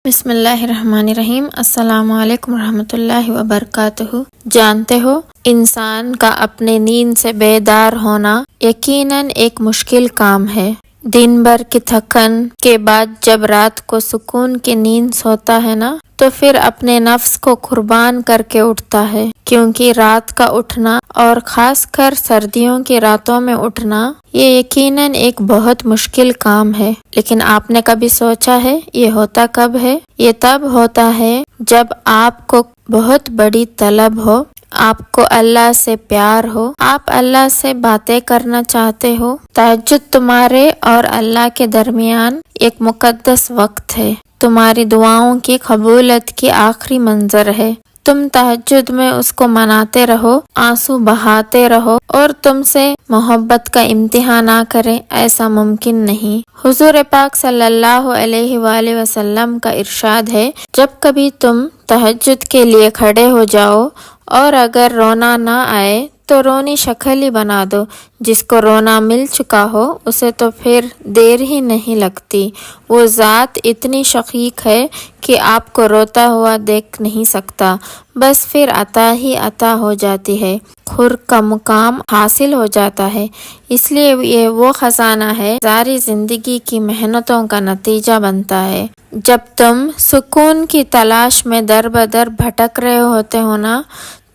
بسم اللہ الرحمن الرحیم۔ السلام علیکم ورحمۃ اللہ وبرکاتہ۔ جانتے ہو انسان کا اپنے نیند سے بیدار ہونا یقیناً ایک مشکل کام ہے۔ دن بھر کی تھکن کے بعد جب رات کو سکون کی نیند سوتا ہے نا تو پھر اپنے نفس کو قربان کر کے اٹھتا ہے، کیونکہ رات کا اٹھنا اور خاص کر سردیوں کی راتوں میں اٹھنا یہ یقیناً ایک بہت مشکل کام ہے۔ لیکن آپ نے کبھی سوچا ہے یہ ہوتا کب ہے؟ یہ تب ہوتا ہے جب آپ کو بہت بڑی طلب ہو، آپ کو اللہ سے پیار ہو، آپ اللہ سے باتیں کرنا چاہتے ہو۔ تہجد تمہارے اور اللہ کے درمیان ایک مقدس وقت ہے، تمہاری دعاؤں کی قبولیت کی آخری منظر ہے۔ تم تہجد میں اس کو مناتے رہو، آنسو بہاتے رہو اور تم سے محبت کا امتحان نہ کرے، ایسا ممکن نہیں۔ حضور پاک صلی اللہ علیہ وآلہ وسلم کا ارشاد ہے، جب کبھی تم تہجد کے لیے کھڑے ہو جاؤ اور اگر رونا نہ آئے تو رونی شکل ہی بنا دو۔ جس کو رونا مل چکا ہو اسے تو پھر دیر ہی نہیں لگتی، وہ ذات اتنی شقیق ہے کہ آپ کو روتا ہوا دیکھ نہیں سکتا، بس پھر عطا ہی عطا ہو جاتی ہے، خور کا مقام حاصل ہو جاتا ہے۔ اس لیے یہ وہ خزانہ ہے ساری زندگی کی محنتوں کا نتیجہ بنتا ہے۔ جب تم سکون کی تلاش میں در بدر بھٹک رہے ہوتے ہو نا،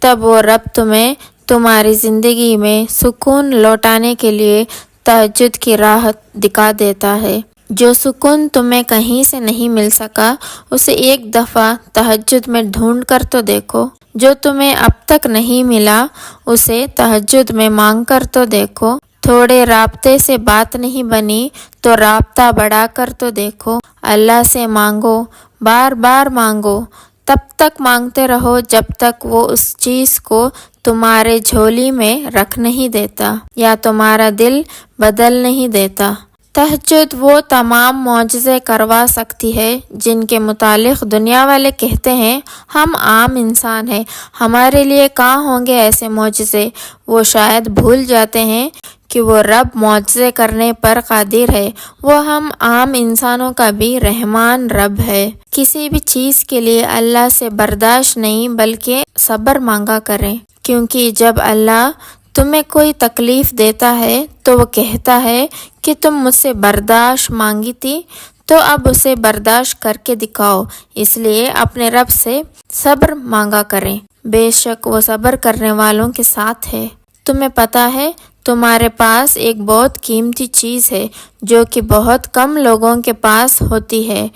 تب وہ رب تمہیں تمہاری زندگی میں سکون لوٹانے کے لیے تہجد کی راہ دکھا دیتا ہے۔ جو سکون تمہیں کہیں سے نہیں مل سکا اسے ایک دفعہ تہجد میں ڈھونڈ کر تو دیکھو، جو تمہیں اب تک نہیں ملا اسے تہجد میں مانگ کر تو دیکھو، تھوڑے رابطے سے بات نہیں بنی تو رابطہ بڑھا کر تو دیکھو۔ اللہ سے مانگو، بار بار مانگو، تب تک مانگتے رہو جب تک وہ اس چیز کو تمہارے جھولی میں رکھ نہیں دیتا یا تمہارا دل بدل نہیں دیتا۔ تہجد وہ تمام معجزے کروا سکتی ہے جن کے متعلق دنیا والے کہتے ہیں ہم عام انسان ہیں، ہمارے لیے کہاں ہوں گے ایسے معجزے۔ وہ شاید بھول جاتے ہیں کہ وہ رب معجزے کرنے پر قادر ہے، وہ ہم عام انسانوں کا بھی رحمان رب ہے۔ کسی بھی چیز کے لیے اللہ سے برداشت نہیں بلکہ صبر مانگا کریں، کیونکہ جب اللہ تمہیں کوئی تکلیف دیتا ہے تو وہ کہتا ہے کہ تم مجھ سے برداشت مانگی تھی تو اب اسے برداشت کر کے دکھاؤ، اس لیے اپنے رب سے صبر مانگا کریں، بے شک وہ صبر کرنے والوں کے ساتھ ہے۔ تمہیں پتہ ہے تمہارے پاس ایک بہت قیمتی چیز ہے جو کہ بہت کم لوگوں کے پاس ہوتی ہے۔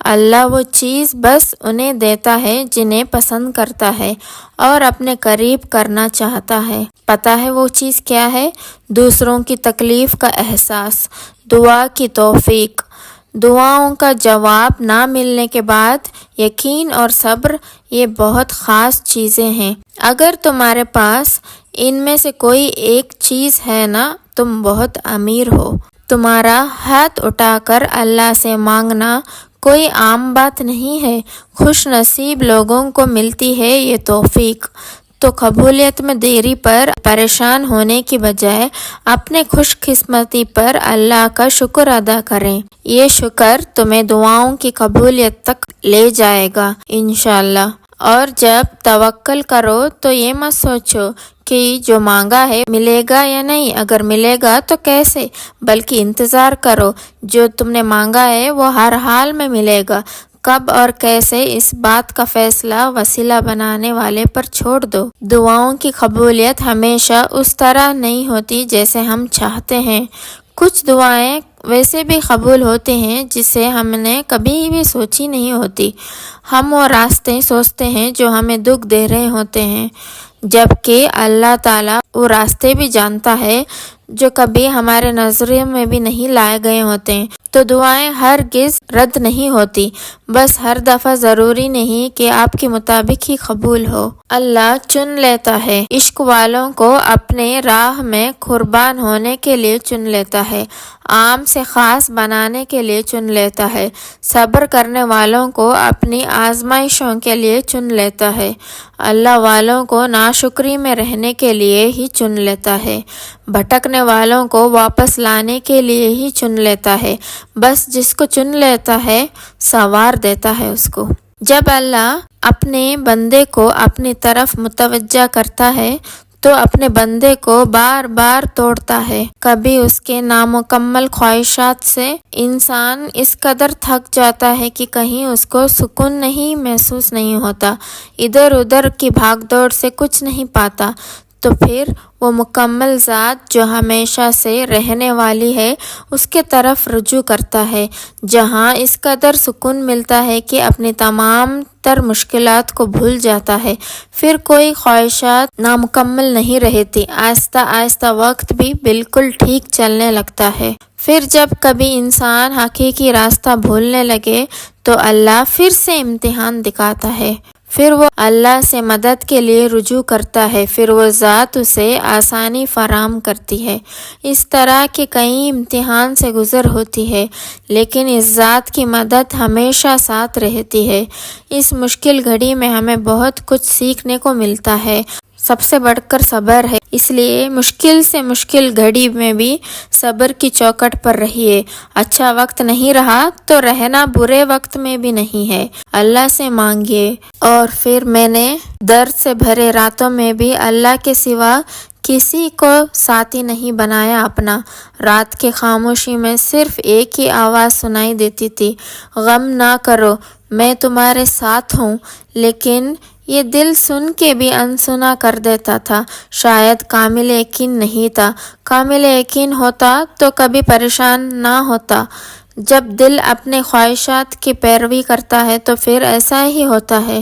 اللہ وہ چیز بس انہیں دیتا ہے جنہیں پسند کرتا ہے اور اپنے قریب کرنا چاہتا ہے۔ پتہ ہے وہ چیز کیا ہے؟ دوسروں کی تکلیف کا احساس، دعا کی توفیق، دعاؤں کا جواب نہ ملنے کے بعد یقین اور صبر، یہ بہت خاص چیزیں ہیں۔ اگر تمہارے پاس ان میں سے کوئی ایک چیز ہے نا، تم بہت امیر ہو۔ تمہارا ہاتھ اٹھا کر اللہ سے مانگنا کوئی عام بات نہیں ہے، خوش نصیب لوگوں کو ملتی ہے یہ توفیق۔ تو قبولیت میں دیری پر پریشان ہونے کی بجائے اپنے خوش قسمتی پر اللہ کا شکر ادا کریں، یہ شکر تمہیں دعاؤں کی قبولیت تک لے جائے گا انشاءاللہ۔ اور جب توکل کرو تو یہ مت سوچو کہ جو مانگا ہے ملے گا یا نہیں، اگر ملے گا تو کیسے، بلکہ انتظار کرو، جو تم نے مانگا ہے وہ ہر حال میں ملے گا، کب اور کیسے اس بات کا فیصلہ وسیلہ بنانے والے پر چھوڑ دو۔ دعاؤں کی قبولیت ہمیشہ اس طرح نہیں ہوتی جیسے ہم چاہتے ہیں، کچھ دعائیں ویسے بھی قبول ہوتے ہیں جسے ہم نے کبھی بھی سوچی نہیں ہوتی، ہم وہ راستے سوچتے ہیں جو ہمیں دکھ دے رہے ہوتے ہیں، جبکہ اللہ تعالیٰ وہ راستے بھی جانتا ہے جو کبھی ہمارے نظریے میں بھی نہیں لائے گئے ہوتے ہیں۔ تو دعائیں ہرگز رد نہیں ہوتی، بس ہر دفعہ ضروری نہیں کہ آپ کے مطابق ہی قبول ہو۔ اللہ چن لیتا ہے، عشق والوں کو اپنے راہ میں قربان ہونے کے لیے چن لیتا ہے، عام سے خاص بنانے کے لیے چن لیتا ہے، صبر کرنے والوں کو اپنی آزمائشوں کے لیے چن لیتا ہے، اللہ والوں کو ناشکری میں رہنے کے لیے ہی چن لیتا ہے، بھٹکنے والوں کو واپس لانے کے لیے ہی چن لیتا ہے، بس جس کو چن لیتا ہے سنوار دیتا ہے اس کو۔ جب اللہ اپنے بندے کو اپنی طرف متوجہ کرتا ہے تو اپنے بندے کو بار بار توڑتا ہے۔ کبھی اس کے نامکمل خواہشات سے انسان اس قدر تھک جاتا ہے کہ کہیں اس کو سکون نہیں محسوس نہیں ہوتا، ادھر ادھر کی بھاگ دوڑ سے کچھ نہیں پاتا، تو پھر وہ مکمل ذات جو ہمیشہ سے رہنے والی ہے اس کے طرف رجوع کرتا ہے، جہاں اس قدر سکون ملتا ہے کہ اپنی تمام تر مشکلات کو بھول جاتا ہے، پھر کوئی خواہشات نامکمل نہیں رہتی، آہستہ آہستہ وقت بھی بالکل ٹھیک چلنے لگتا ہے۔ پھر جب کبھی انسان حقیقی راستہ بھولنے لگے تو اللہ پھر سے امتحان دکھاتا ہے، پھر وہ اللہ سے مدد کے لیے رجوع کرتا ہے، پھر وہ ذات اسے آسانی فراہم کرتی ہے۔ اس طرح کے کئی امتحان سے گزر ہوتی ہے، لیکن اس ذات کی مدد ہمیشہ ساتھ رہتی ہے۔ اس مشکل گھڑی میں ہمیں بہت کچھ سیکھنے کو ملتا ہے، سب سے بڑھ کر صبر ہے، اس لیے مشکل سے مشکل گھڑی میں بھی صبر کی چوکھٹ پر رہیے۔ اچھا وقت نہیں رہا تو رہنا برے وقت میں بھی نہیں ہے، اللہ سے مانگیے۔ اور پھر میں نے درد سے بھرے راتوں میں بھی اللہ کے سوا کسی کو ساتھی نہیں بنایا اپنا۔ رات کی خاموشی میں صرف ایک ہی آواز سنائی دیتی تھی، غم نہ کرو میں تمہارے ساتھ ہوں، لیکن یہ دل سن کے بھی انسنا کر دیتا تھا۔ شاید کامل یقین نہیں تھا، کامل یقین ہوتا تو کبھی پریشان نہ ہوتا۔ جب دل اپنے خواہشات کی پیروی کرتا ہے تو پھر ایسا ہی ہوتا ہے۔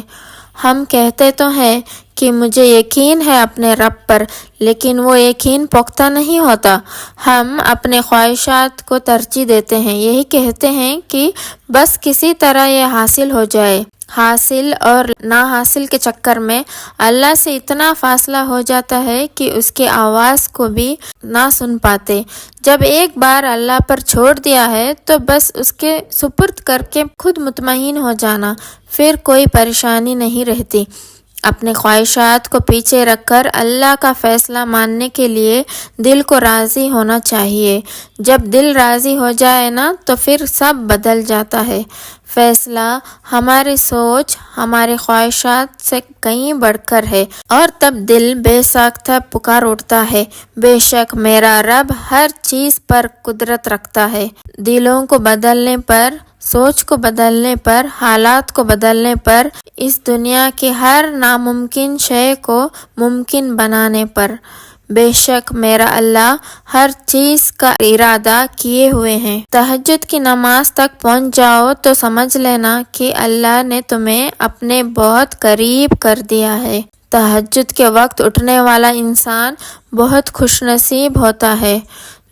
ہم کہتے تو ہیں کہ مجھے یقین ہے اپنے رب پر، لیکن وہ یقین پختہ نہیں ہوتا۔ ہم اپنے خواہشات کو ترجیح دیتے ہیں، یہی کہتے ہیں کہ بس کسی طرح یہ حاصل ہو جائے۔ حاصل اور نہ حاصل کے چکر میں اللہ سے اتنا فاصلہ ہو جاتا ہے کہ اس کی آواز کو بھی نہ سن پاتے۔ جب ایک بار اللہ پر چھوڑ دیا ہے تو بس اس کے سپرد کر کے خود مطمئن ہو جانا، پھر کوئی پریشانی نہیں رہتی۔ اپنے خواہشات کو پیچھے رکھ کر اللہ کا فیصلہ ماننے کے لیے دل کو راضی ہونا چاہیے۔ جب دل راضی ہو جائے نا تو پھر سب بدل جاتا ہے۔ فیصلہ ہماری سوچ، ہمارے خواہشات سے کہیں بڑھ کر ہے، اور تب دل بے ساختہ پکار اٹھتا ہے، بے شک میرا رب ہر چیز پر قدرت رکھتا ہے۔ دلوں کو بدلنے پر، سوچ کو بدلنے پر، حالات کو بدلنے پر، اس دنیا کی ہر ناممکن شے کو ممکن بنانے پر، بے شک میرا اللہ ہر چیز کا ارادہ کیے ہوئے ہیں۔ تہجد کی نماز تک پہنچ جاؤ تو سمجھ لینا کہ اللہ نے تمہیں اپنے بہت قریب کر دیا ہے۔ تہجد کے وقت اٹھنے والا انسان بہت خوش نصیب ہوتا ہے،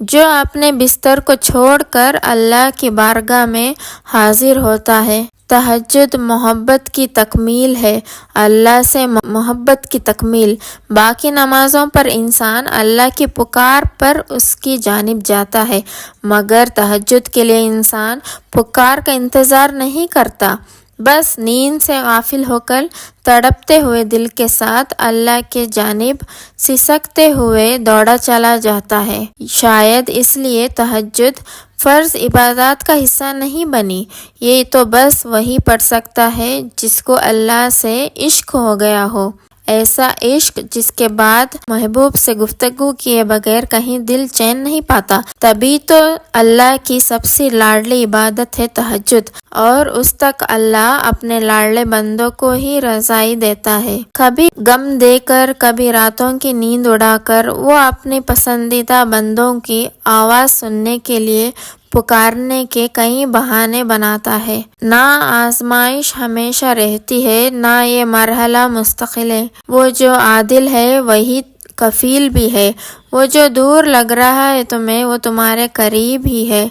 جو اپنے بستر کو چھوڑ کر اللہ کی بارگاہ میں حاضر ہوتا ہے۔ تہجد محبت کی تکمیل ہے، اللہ سے محبت کی تکمیل۔ باقی نمازوں پر انسان اللہ کی پکار پر اس کی جانب جاتا ہے، مگر تہجد کے لیے انسان پکار کا انتظار نہیں کرتا، بس نیند سے غافل ہو کر تڑپتے ہوئے دل کے ساتھ اللہ کے جانب سسکتے ہوئے دوڑا چلا جاتا ہے۔ شاید اس لیے تہجد فرض عبادات کا حصہ نہیں بنی، یہ تو بس وہی پڑھ سکتا ہے جس کو اللہ سے عشق ہو گیا ہو، ایسا عشق جس کے بعد محبوب سے گفتگو کیے بغیر کہیں دل چین نہیں پاتا۔ تبھی تو اللہ کی سب سے لاڈلی عبادت ہے تہجد، اور اس تک اللہ اپنے لاڈلے بندوں کو ہی رضائی دیتا ہے۔ کبھی غم دے کر، کبھی راتوں کی نیند اڑا کر وہ اپنے پسندیدہ بندوں کی آواز سننے کے لیے پکارنے کے کئی بہانے بناتا ہے۔ نہ آزمائش ہمیشہ رہتی ہے، نہ یہ مرحلہ مستقل ہے۔ وہ جو عادل ہے وہی کفیل بھی ہے، وہ جو دور لگ رہا ہے تمہیں وہ تمہارے قریب ہی ہے۔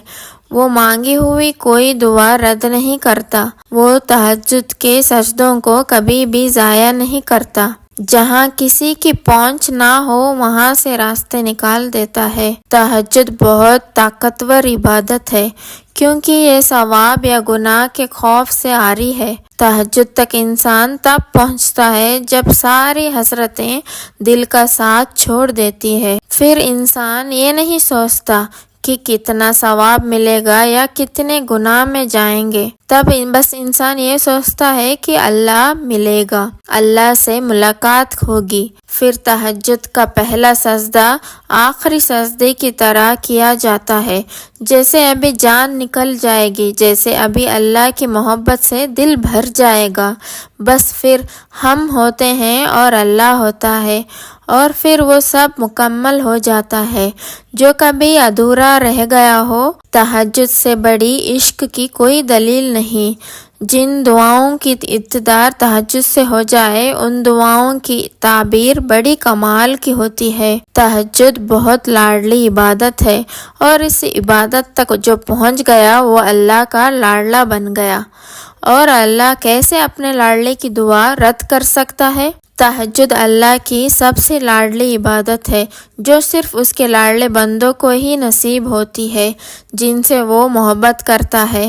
وہ مانگی ہوئی کوئی دعا رد نہیں کرتا، وہ تہجد کے سجدوں کو کبھی بھی ضائع نہیں کرتا۔ جہاں کسی کی پہنچ نہ ہو وہاں سے راستے نکال دیتا ہے۔ تہجد بہت طاقتور عبادت ہے کیونکہ یہ ثواب یا گناہ کے خوف سے عاری ہے۔ تہجد تک انسان تب پہنچتا ہے جب ساری حسرتیں دل کا ساتھ چھوڑ دیتی ہے۔ پھر انسان یہ نہیں سوچتا کہ کتنا ثواب ملے گا یا کتنے گناہ میں جائیں گے، تب بس انسان یہ سوچتا ہے کہ اللہ ملے گا، اللہ سے ملاقات ہوگی۔ پھر تہجد کا پہلا سجدہ آخری سجدے کی طرح کیا جاتا ہے، جیسے ابھی جان نکل جائے گی، جیسے ابھی اللہ کی محبت سے دل بھر جائے گا۔ بس پھر ہم ہوتے ہیں اور اللہ ہوتا ہے، اور پھر وہ سب مکمل ہو جاتا ہے جو کبھی ادھورا رہ گیا ہو۔ تہجد سے بڑی عشق کی کوئی دلیل نہیں۔ جن دعاؤں کی ابتدا تہجد سے ہو جائے ان دعاؤں کی تعبیر بڑی کمال کی ہوتی ہے۔ تہجد بہت لاڈلی عبادت ہے، اور اس عبادت تک جو پہنچ گیا وہ اللہ کا لاڈلا بن گیا، اور اللہ کیسے اپنے لاڈلے کی دعا رد کر سکتا ہے؟ تہجد اللہ کی سب سے لاڈلی عبادت ہے جو صرف اس کے لاڈلے بندوں کو ہی نصیب ہوتی ہے، جن سے وہ محبت کرتا ہے،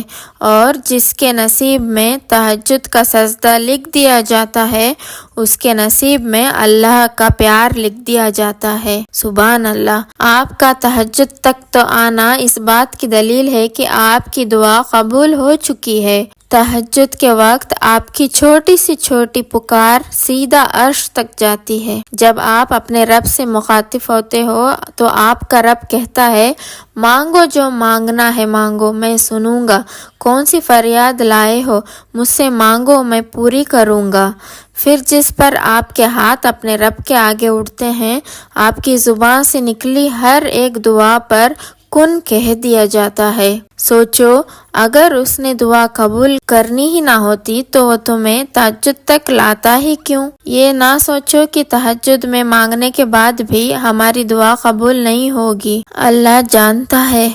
اور جس کے نصیب میں تہجد کا سجدہ لکھ دیا جاتا ہے اس کے نصیب میں اللہ کا پیار لکھ دیا جاتا ہے۔ سبحان اللہ۔ آپ کا تہجد تک تو آنا اس بات کی دلیل ہے کہ آپ کی دعا قبول ہو چکی ہے۔ تہجد کے وقت آپ کی چھوٹی سے چھوٹی پکار سیدھا عرش تک جاتی ہے۔ جب آپ اپنے رب سے مخاطب ہوتے ہو تو آپ کا رب کہتا ہے، مانگو جو مانگنا ہے مانگو، میں سنوں گا۔ کون سی فریاد لائے ہو، مجھ سے مانگو، میں پوری کروں گا۔ پھر جس پر آپ کے ہاتھ اپنے رب کے آگے اٹھتے ہیں، آپ کی زبان سے نکلی ہر ایک دعا پر کن کہہ دیا جاتا ہے۔ سوچو، اگر اس نے دعا قبول کرنی ہی نہ ہوتی تو وہ تمہیں تہجد تک لاتا ہی کیوں؟ یہ نہ سوچو کہ تہجد میں مانگنے کے بعد بھی ہماری دعا قبول نہیں ہوگی۔ اللہ جانتا ہے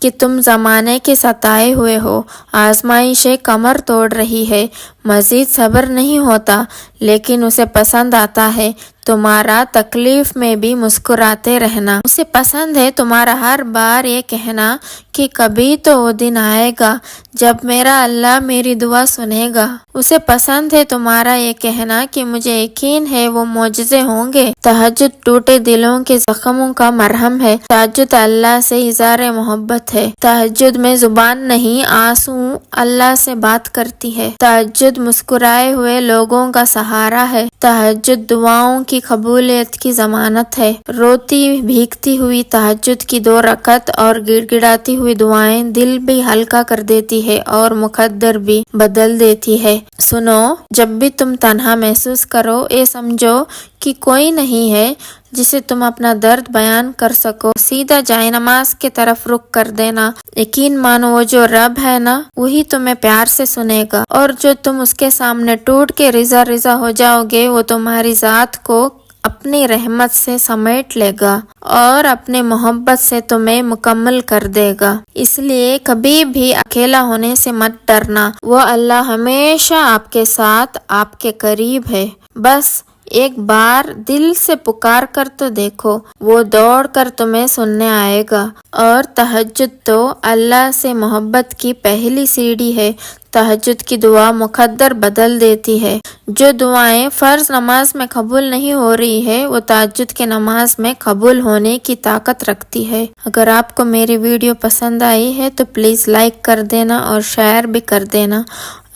کہ تم زمانے کے ستائے ہوئے ہو، آزمائشیں کمر توڑ رہی ہے، مزید صبر نہیں ہوتا، لیکن اسے پسند آتا ہے تمہارا تکلیف میں بھی مسکراتے رہنا۔ اسے پسند ہے تمہارا ہر بار یہ کہنا کہ کبھی تو وہ دن آئے گا جب میرا اللہ میری دعا سنے گا۔ اسے پسند ہے تمہارا یہ کہنا کہ مجھے یقین ہے وہ معجزے ہوں گے۔ تہجد ٹوٹے دلوں کے زخموں کا مرہم ہے۔ تہجد اللہ سے اظہار محبت ہے۔ تہجد میں زبان نہیں، آنسو اللہ سے بات کرتی ہے۔ تہجد مسکرائے ہوئے لوگوں کا سہارا ہے۔ تہجد دعاؤں کی قبولیت کی ضمانت ہے۔ روتی بھیگتی ہوئی تہجد کی 2 رکعت اور گڑ گڑاتی ہوئی دعائیں دل بھی ہلکا کر دیتی ہے اور مقدر بھی بدل دیتی ہے۔ سنو، جب بھی تم تنہا محسوس کرو، یہ سمجھو کہ کوئی نہیں ہے جسے تم اپنا درد بیان کر سکو، سیدھا جائے نماز کی طرف رخ کر دینا۔ یقین مانو وہ جو رب ہے نا، وہی تمہیں پیار سے سنے گا، اور جو تم اس کے سامنے ٹوٹ کے رضا رضا ہو جاؤ گے وہ تمہاری ذات کو اپنی رحمت سے سمیٹ لے گا اور اپنے محبت سے تمہیں مکمل کر دے گا۔ اس لیے کبھی بھی اکیلا ہونے سے مت ڈرنا، وہ اللہ ہمیشہ آپ کے ساتھ، آپ کے قریب ہے۔ بس ایک بار دل سے پکار کر تو دیکھو، وہ دوڑ کر تمہیں سننے آئے گا۔ اور تہجد تو اللہ سے محبت کی پہلی سیڑھی ہے۔ تہجد کی دعا مقدر بدل دیتی ہے۔ جو دعائیں فرض نماز میں قبول نہیں ہو رہی ہے وہ تہجد کی نماز میں قبول ہونے کی طاقت رکھتی ہے۔ اگر آپ کو میری ویڈیو پسند آئی ہے تو پلیز لائک کر دینا اور شیئر بھی کر دینا۔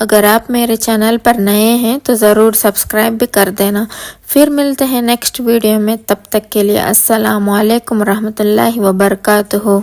اگر آپ میرے چینل پر نئے ہیں تو ضرور سبسکرائب بھی کر دینا۔ پھر ملتے ہیں نیکسٹ ویڈیو میں، تب تک کے لیے السلام علیکم ورحمۃ اللہ وبرکاتہ۔